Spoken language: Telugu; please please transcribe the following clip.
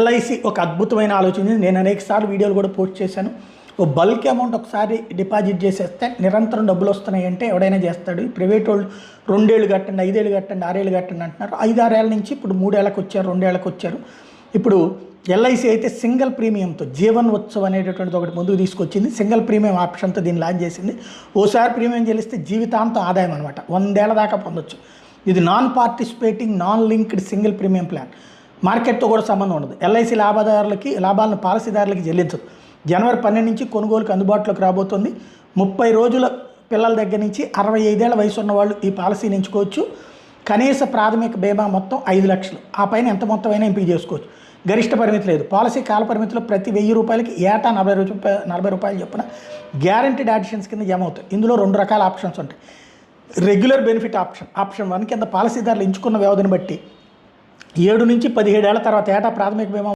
ఎల్ఐసి ఒక అద్భుతమైన ఆలోచన. నేను అనేకసార్లు వీడియోలు కూడా పోస్ట్ చేశాను. ఓ బల్క్ అమౌంట్ ఒకసారి డిపాజిట్ చేసేస్తే నిరంతరం డబ్బులు వస్తున్నాయి అంటే ఎవడైనా చేస్తాడు. ప్రైవేట్ వాళ్ళు 2 ఏళ్ళు కట్టండి, 5 ఏళ్ళు కట్టండి, 6 ఏళ్ళు కట్టండి అంటున్నారు. 5-6 ఏళ్ళ నుంచి ఇప్పుడు 3 ఏళ్ళకి వచ్చారు, 2 ఏళ్ళకి వచ్చారు. ఇప్పుడు ఎల్ఐసి అయితే సింగిల్ ప్రీమియంతో జీవన్ ఉత్సవ్ అనేటటువంటిది ఒకటి ముందుకు తీసుకొచ్చింది. సింగిల్ ప్రీమియం ఆప్షన్తో దీన్ని లాంచ్ చేసింది. ఓసారి ప్రీమియం చెల్లిస్తే జీవితాంతం ఆదాయం అనమాట, 100 ఏళ్ళ దాకా పొందొచ్చు. ఇది non participating non linked single premium plan. మార్కెట్తో కూడా సంబంధం ఉండదు. ఎల్ఐసి లాభాలను పాలసీదారులకి చెల్లించదు. జనవరి 12 నుంచి కొనుగోలుకు అందుబాటులోకి రాబోతుంది. 30 రోజుల పిల్లల దగ్గర నుంచి 65 ఏళ్ల వయసు ఉన్న వాళ్ళు ఈ పాలసీని ఎంచుకోవచ్చు. కనీస ప్రాథమిక బీమా మొత్తం 5 లక్షలు. ఆ పైన ఎంత మొత్తం అయినా ఎంపిక చేసుకోవచ్చు. గరిష్ట పరిమితి లేదు. పాలసీ కాల పరిమితిలో ప్రతి 1000 రూపాయలకి ఏటా 40 రూపాయలు చొప్పున గ్యారంటీడ్ అడిషన్స్ కింద జమ అవుతాయి. ఇందులో 2 రకాల ఆప్షన్స్ ఉంటాయి. రెగ్యులర్ బెనిఫిట్ ఆప్షన్ 1 కింద పాలసీదారులు ఎంచుకున్న వ్యవధిని బట్టి 7 నుంచి 17 ఏళ్ల తర్వాత ఏటా ప్రాథమిక బీమా